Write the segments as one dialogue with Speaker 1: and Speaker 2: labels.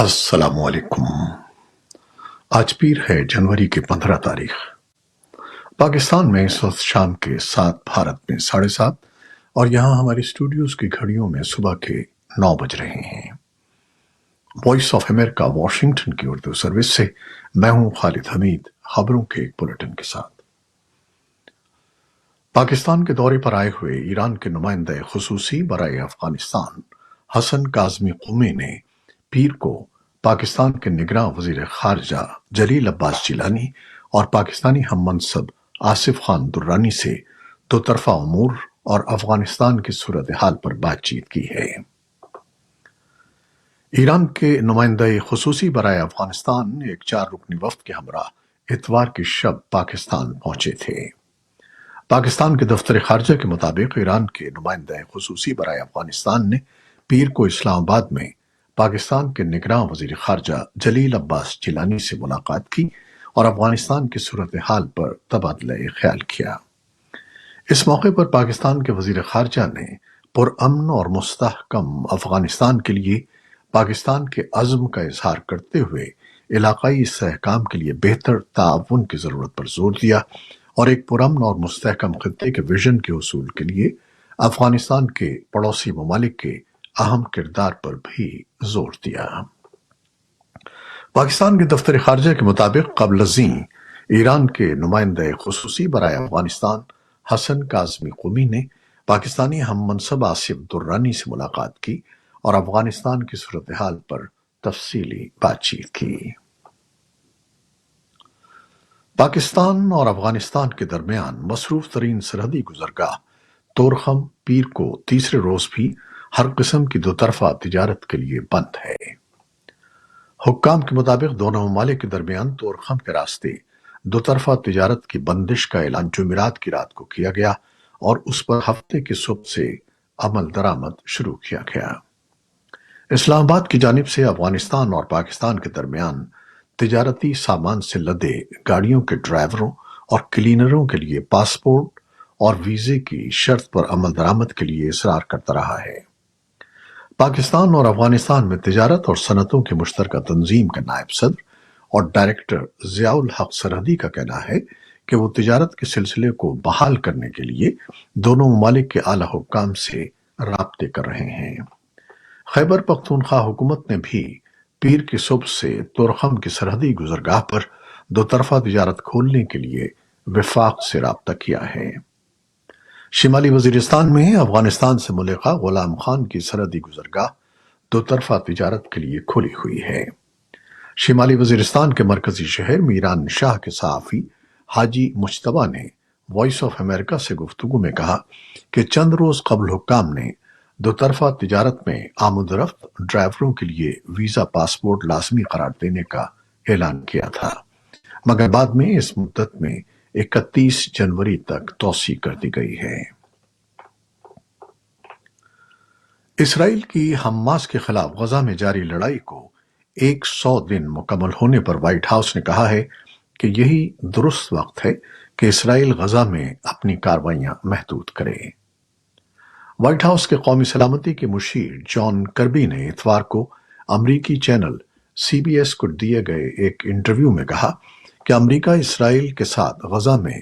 Speaker 1: السلام علیکم۔ آج پیر ہے جنوری کی 15 تاریخ۔ پاکستان میں اس وقت شام کے 7، بھارت میں 7:30 اور یہاں ہماری اسٹوڈیوز کی گھڑیوں میں صبح کے 9 بج رہے ہیں۔ وائس آف امریکہ واشنگٹن کی اردو سروس سے میں ہوں خالد حمید، خبروں کے ایک بلیٹن کے ساتھ۔ پاکستان کے دورے پر آئے ہوئے ایران کے نمائندہ خصوصی برائے افغانستان حسن کاظمی قمی نے پیر کو پاکستان کے نگراں وزیر خارجہ جلیل عباس جیلانی اور پاکستانی ہم منصب آصف خان درانی سے دو طرفہ امور اور افغانستان کی صورتحال پر بات چیت کی ہے۔ ایران کے نمائندہ خصوصی برائے افغانستان ایک 4 رکنی وفد کے ہمراہ اتوار کی شب پاکستان پہنچے تھے۔ پاکستان کے دفتر خارجہ کے مطابق ایران کے نمائندہ خصوصی برائے افغانستان نے پیر کو اسلام آباد میں پاکستان کے نگراں وزیر خارجہ جلیل عباس جیلانی سے ملاقات کی اور افغانستان کی صورتحال پر تبادلہ خیال کیا۔ اس موقع پر پاکستان کے وزیر خارجہ نے پرامن اور مستحکم افغانستان کے لیے پاکستان کے عزم کا اظہار کرتے ہوئے علاقائی استحکام کے لیے بہتر تعاون کی ضرورت پر زور دیا اور ایک پرامن اور مستحکم خطے کے ویژن کے حصول کے لیے افغانستان کے پڑوسی ممالک کے اہم کردار پر بھی زور دیا۔ پاکستان کے دفتر خارجہ کے مطابق قبل ازیں ایران کے نمائندہ خصوصی برائے افغانستان حسن کاظمی قمی نے پاکستانی ہم منصب آصف درانی سے ملاقات کی اور افغانستان کی صورتحال پر تفصیلی بات چیت کی۔ پاکستان اور افغانستان کے درمیان مصروف ترین سرحدی گزرگاہ طورخم پیر کو تیسرے روز بھی ہر قسم کی دو طرفہ تجارت کے لیے بند ہے۔ حکام کے مطابق دونوں ممالک کے درمیان طورخم کے راستے دو طرفہ تجارت کی بندش کا اعلان جمعرات کی رات کو کیا گیا اور اس پر ہفتے کی صبح سے عمل درآمد شروع کیا گیا۔ اسلام آباد کی جانب سے افغانستان اور پاکستان کے درمیان تجارتی سامان سے لدے گاڑیوں کے ڈرائیوروں اور کلینروں کے لیے پاسپورٹ اور ویزے کی شرط پر عمل درآمد کے لیے اصرار کرتا رہا ہے۔ پاکستان اور افغانستان میں تجارت اور صنعتوں کی مشترکہ تنظیم کا نائب صدر اور ڈائریکٹر ضیاء الحق سرحدی کا کہنا ہے کہ وہ تجارت کے سلسلے کو بحال کرنے کے لیے دونوں ممالک کے اعلیٰ حکام سے رابطے کر رہے ہیں۔ خیبر پختونخوا حکومت نے بھی پیر کی صبح سے طورخم کی سرحدی گزرگاہ پر دو طرفہ تجارت کھولنے کے لیے وفاق سے رابطہ کیا ہے۔ شمالی وزیرستان میں افغانستان سے ملحقہ غلام خان کی سرحدی گزرگاہ دو طرفہ تجارت کے لیے کھلی ہوئی ہے۔ شمالی وزیرستان کے مرکزی شہر میران شاہ کے صحافی حاجی مجتبیٰ نے وائس آف امریکہ سے گفتگو میں کہا کہ چند روز قبل حکام نے دو طرفہ تجارت میں آمد و رفت ڈرائیوروں کے لیے ویزا پاسپورٹ لازمی قرار دینے کا اعلان کیا تھا، مگر بعد میں اس مدت میں 31 جنوری تک توسیع کر دی گئی ہے۔ اسرائیل کی حماس کے خلاف غزہ میں جاری لڑائی کو 100 دن مکمل ہونے پر وائٹ ہاؤس نے کہا ہے کہ یہی درست وقت ہے کہ اسرائیل غزہ میں اپنی کارروائیاں محدود کرے۔ وائٹ ہاؤس کے قومی سلامتی کے مشیر جان کربی نے اتوار کو امریکی چینل CBS کو دیے گئے ایک انٹرویو میں کہا کہ امریکہ اسرائیل کے ساتھ غزہ میں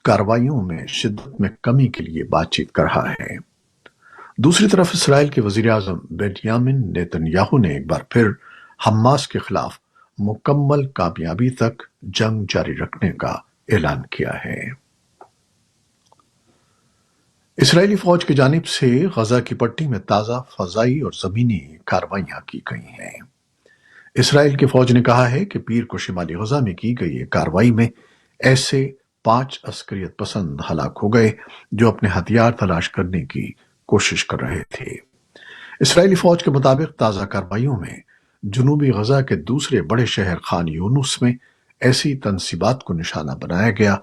Speaker 1: کارروائیوں میں شدت میں کمی کے لیے بات چیت کر رہا ہے۔ دوسری طرف اسرائیل کے وزیر اعظم بنیامن نیتن یاہو نے ایک بار پھر حماس کے خلاف مکمل کامیابی تک جنگ جاری رکھنے کا اعلان کیا ہے۔ اسرائیلی فوج کی جانب سے غزہ کی پٹی میں تازہ فضائی اور زمینی کارروائیاں کی گئی ہیں۔ اسرائیل کی فوج نے کہا ہے کہ پیر کو شمالی غزہ میں کی گئی ایک کارروائی میں ایسے 5 عسکریت پسند ہلاک ہو گئے جو اپنے ہتھیار تلاش کرنے کی کوشش کر رہے تھے۔ اسرائیلی فوج کے مطابق تازہ کارروائیوں میں جنوبی غزہ کے دوسرے بڑے شہر خان یونس میں ایسی تنصیبات کو نشانہ بنایا گیا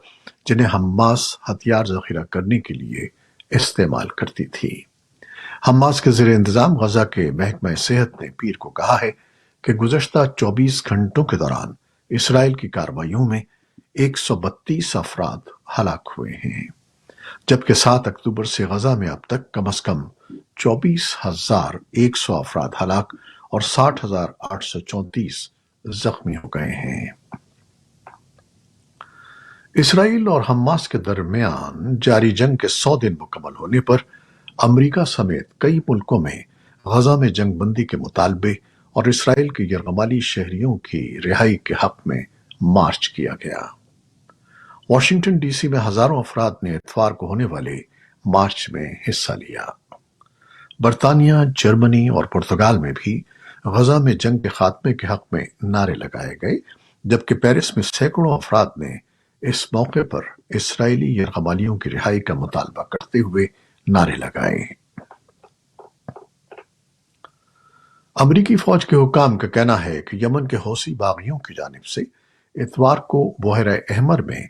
Speaker 1: جنہیں حماس ہتھیار ذخیرہ کرنے کے لیے استعمال کرتی تھی۔ حماس کے زیر انتظام غزہ کے محکمہ صحت نے پیر کو کہا ہے کہ گزشتہ 24 گھنٹوں کے دوران اسرائیل کی کارروائیوں میں 132 افراد ہلاک ہوئے ہیں، جبکہ 7 اکتوبر سے غزہ میں اب تک کم از کم 24,100 افراد ہلاک اور 60,834 زخمی ہو گئے ہیں۔ اسرائیل اور حماس کے درمیان جاری جنگ کے 100 دن مکمل ہونے پر امریکہ سمیت کئی ملکوں میں غزہ میں جنگ بندی کے مطالبے اور اسرائیل کے یرغمالی شہریوں کی رہائی کے حق میں مارچ کیا گیا۔ واشنگٹن ڈی سی میں ہزاروں افراد نے اتوار کو ہونے والے مارچ میں حصہ لیا۔ برطانیہ، جرمنی اور پرتگال میں بھی غزہ میں جنگ کے خاتمے کے حق میں نعرے لگائے گئے، جبکہ پیرس میں سینکڑوں افراد نے اس موقع پر اسرائیلی یرغمالیوں کی رہائی کا مطالبہ کرتے ہوئے نعرے لگائے۔ امریکی فوج کے حکام کا کہنا ہے کہ یمن کے حوثی باغیوں کی جانب سے اتوار کو بحیرہ احمر میں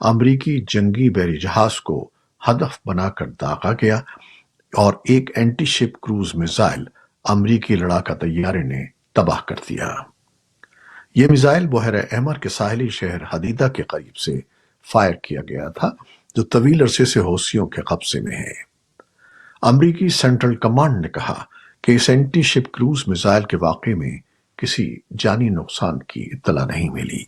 Speaker 1: امریکی جنگی بحری جہاز کو ہدف بنا کر داغا گیا اور ایک اینٹی شپ کروز میزائل امریکی لڑاکا طیارے نے تباہ کر دیا۔ یہ میزائل بحیرہ احمر کے ساحلی شہر حدیدہ کے قریب سے فائر کیا گیا تھا، جو طویل عرصے سے حوثیوں کے قبضے میں ہے۔ امریکی سینٹرل کمانڈ نے کہا کہ اس اینٹی شپ کروز میزائل کے واقعے میں کسی جانی نقصان کی اطلاع نہیں ملی۔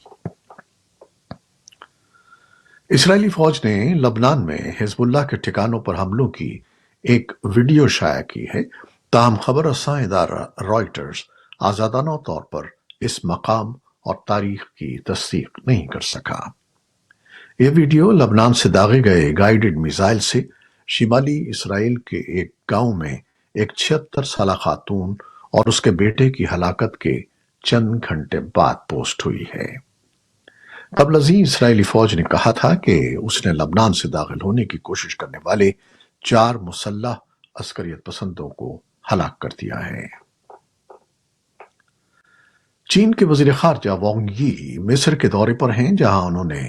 Speaker 1: اسرائیلی فوج نے لبنان میں حزب اللہ کے ٹھکانوں پر حملوں کی ایک ویڈیو شائع کی ہے، تاہم خبر رساں ادارہ رائٹرز آزادانہ طور پر اس مقام اور تاریخ کی تصدیق نہیں کر سکا۔ یہ ویڈیو لبنان سے داغے گئے گائیڈڈ میزائل سے شمالی اسرائیل کے ایک گاؤں میں ایک 76 سالہ خاتون اور اس کے بیٹے کی ہلاکت کے چند گھنٹے بعد پوسٹ ہوئی ہے۔ قبل ازیں اسرائیلی فوج نے کہا تھا کہ اس نے لبنان سے داخل ہونے کی کوشش کرنے والے 4 مسلح عسکریت پسندوں کو ہلاک کر دیا ہے۔ چین کے وزیر خارجہ وانگ یی مصر کے دورے پر ہیں، جہاں انہوں نے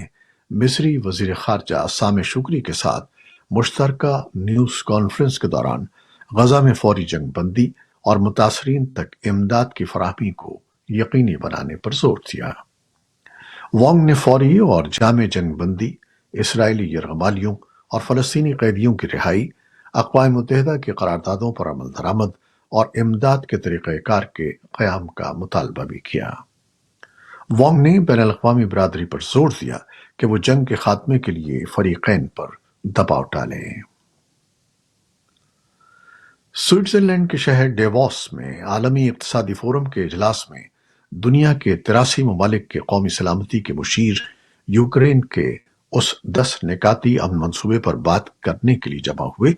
Speaker 1: مصری وزیر خارجہ سامح شکری کے ساتھ مشترکہ نیوز کانفرنس کے دوران غزہ میں فوری جنگ بندی اور متاثرین تک امداد کی فراہمی کو یقینی بنانے پر زور دیا۔ وانگ نے فوری اور جامع جنگ بندی، اسرائیلی یرغمالیوں اور فلسطینی قیدیوں کی رہائی، اقوام متحدہ کی قراردادوں پر عمل درآمد اور امداد کے طریقہ کار کے قیام کا مطالبہ بھی کیا۔ وانگ نے بین الاقوامی برادری پر زور دیا کہ وہ جنگ کے خاتمے کے لیے فریقین پر دباؤ ڈالیں۔ سوئٹزرلینڈ کے شہر ڈیووس میں عالمی اقتصادی فورم کے اجلاس میں دنیا کے 83 ممالک کے قومی سلامتی کے مشیر یوکرین کے اس 10 نکاتی امن منصوبے پر بات کرنے کے لیے جمع ہوئے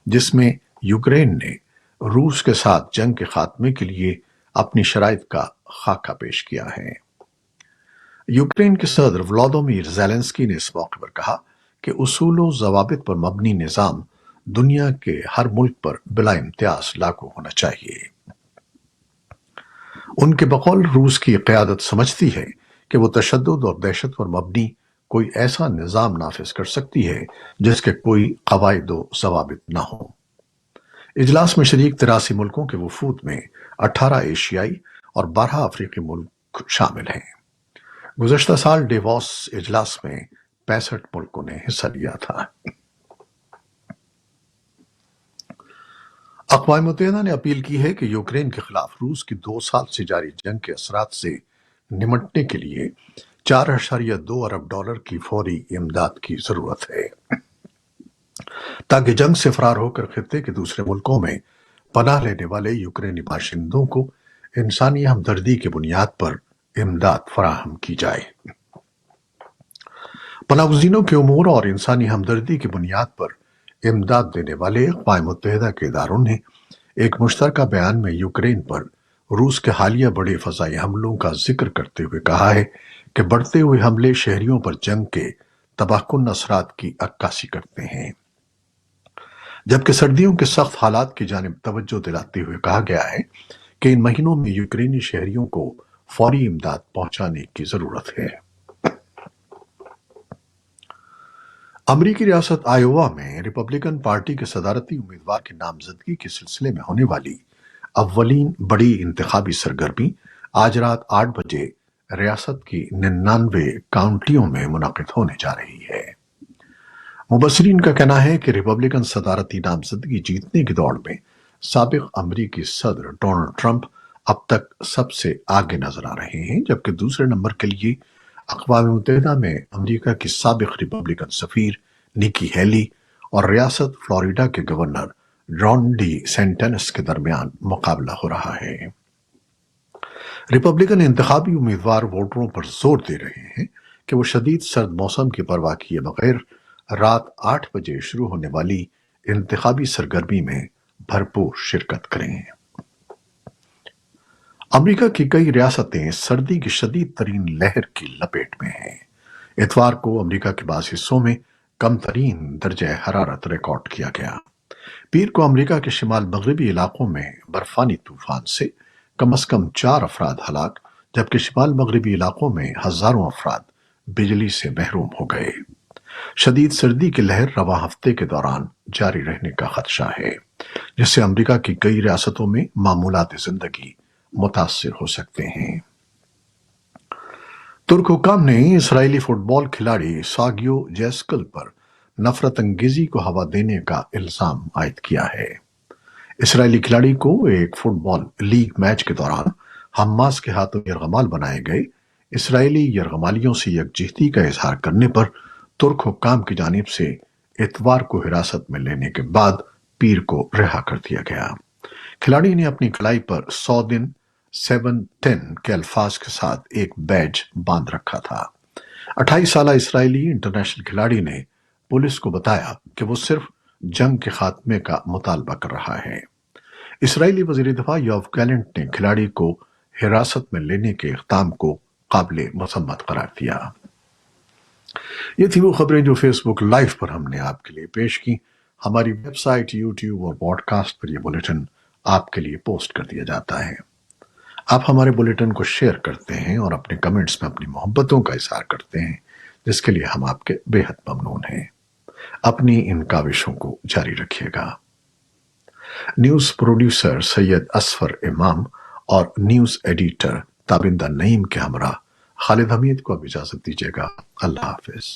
Speaker 1: جس میں یوکرین نے روس کے ساتھ جنگ کے خاتمے کے لیے اپنی شرائط کا خاکہ پیش کیا ہے۔ یوکرین کے صدر ولادیمیر زیلنسکی نے اس موقع پر کہا کہ اصول و ضوابط پر مبنی نظام دنیا کے ہر ملک پر بلا امتیاز لاگو ہونا چاہیے۔ ان کے بقول روس کی قیادت سمجھتی ہے کہ وہ تشدد اور دہشت پر مبنی کوئی ایسا نظام نافذ کر سکتی ہے جس کے کوئی قواعد و ضوابط نہ ہوں۔ اجلاس میں شریک 83 ملکوں کے وفود میں 18 ایشیائی اور 12 افریقی ملک شامل ہیں۔ گزشتہ سال ڈیووس اجلاس میں 65 ملکوں نے حصہ لیا تھا۔ اقوام متحدہ نے اپیل کی ہے کہ یوکرین کے خلاف روس کی 2 سال سے جاری جنگ کے اثرات سے نمٹنے کے لیے $4.2 ارب کی فوری امداد کی ضرورت ہے، تاکہ جنگ سے فرار ہو کر خطے کے دوسرے ملکوں میں پناہ لینے والے یوکرینی باشندوں کو انسانی ہمدردی کی بنیاد پر امداد فراہم کی جائے۔ پناہ گزینوں کے امور اور انسانی ہمدردی کی بنیاد پر امداد دینے والے اقوام متحدہ کے اداروں نے ایک مشترکہ بیان میں یوکرین پر روس کے حالیہ بڑے فضائی حملوں کا ذکر کرتے ہوئے کہا ہے کہ بڑھتے ہوئے حملے شہریوں پر جنگ کے تباہ کن اثرات کی عکاسی کرتے ہیں، جبکہ سردیوں کے سخت حالات کی جانب توجہ دلاتے ہوئے کہا گیا ہے کہ ان مہینوں میں یوکرینی شہریوں کو فوری امداد پہنچانے کی ضرورت ہے۔ امریکی ریاست آئیوا میں ریپبلکن پارٹی کے صدارتی امیدوار کی نامزدگی کے سلسلے میں ہونے والی اولین بڑی انتخابی سرگرمی آج رات 8 بجے ریاست کی 99 کاؤنٹیوں میں منعقد ہونے جا رہی ہے۔ مبصرین کا کہنا ہے کہ ریپبلکن صدارتی نامزدگی جیتنے کی دوڑ میں سابق امریکی صدر ڈونلڈ ٹرمپ اب تک سب سے آگے نظر آ رہے ہیں، جبکہ دوسرے نمبر کے لیے اقوام متحدہ میں امریکہ کی سابق ریپبلکن سفیر نکی ہیلی اور ریاست فلوریڈا کے گورنر رون ڈی سینٹنس کے درمیان مقابلہ ہو رہا ہے۔ ریپبلکن انتخابی امیدوار ووٹروں پر زور دے رہے ہیں کہ وہ شدید سرد موسم کی پرواہ کیے بغیر رات 8 بجے شروع ہونے والی انتخابی سرگرمی میں بھرپور شرکت کریں۔ امریکہ کی کئی ریاستیں سردی کی شدید ترین لہر کی لپیٹ میں ہیں۔ اتوار کو امریکہ کے بعض حصوں میں کم ترین درجہ حرارت ریکارڈ کیا گیا۔ پیر کو امریکہ کے شمال مغربی علاقوں میں برفانی طوفان سے کم از کم 4 افراد ہلاک، جبکہ شمال مغربی علاقوں میں ہزاروں افراد بجلی سے محروم ہو گئے۔ شدید سردی کی لہر رواں ہفتے کے دوران جاری رہنے کا خدشہ ہے، جس سے امریکہ کی کئی ریاستوں میں معمولات زندگی متاثر ہو سکتے ہیں۔ ترک حکام نے اسرائیلی فٹ بال کھلاڑی ساگیو جیسکل پر نفرت انگیزی کو ہوا دینے کا الزام عائد کیا ہے۔ اسرائیلی کھلاڑی کو ایک فٹ بال لیگ میچ کے دوران حماس کے ہاتھوں یرغمال بنائے گئے اسرائیلی یرغمالیوں سے یکجہتی کا اظہار کرنے پر ترک حکام کی جانب سے اتوار کو حراست میں لینے کے بعد پیر کو رہا کر دیا گیا۔ کھلاڑی نے اپنی کلائی پر 100 دن 710 کے الفاظ کے ساتھ ایک بیج باندھ رکھا تھا۔ 28 سالہ اسرائیلی انٹرنیشنل کھلاڑی نے پولیس کو بتایا کہ وہ صرف جنگ کے خاتمے کا مطالبہ کر رہا ہے۔ اسرائیلی وزیر دفاع یوف گیلنٹ نے کھلاڑی کو حراست میں لینے کے اقدام کو قابل مذمت قرار دیا۔ یہ تھی وہ خبریں جو فیس بک لائیو پر ہم نے آپ کے لیے پیش کی۔ ہماری ویب سائٹ، یوٹیوب اور پوڈ کاسٹ پر یہ بلیٹن آپ کے لیے پوسٹ کر دیا جاتا ہے۔ آپ ہمارے بلیٹن کو شیئر کرتے ہیں اور اپنے کمنٹس میں اپنی محبتوں کا اظہار کرتے ہیں، جس کے لیے ہم آپ کے بے حد ممنون ہیں۔ اپنی ان کاوشوں کو جاری رکھیے گا۔ نیوز پروڈیوسر سید اصفر امام اور نیوز ایڈیٹر تابندہ نعیم کے ہمراہ خالد حمید کو اب اجازت دیجیے گا۔ اللہ حافظ۔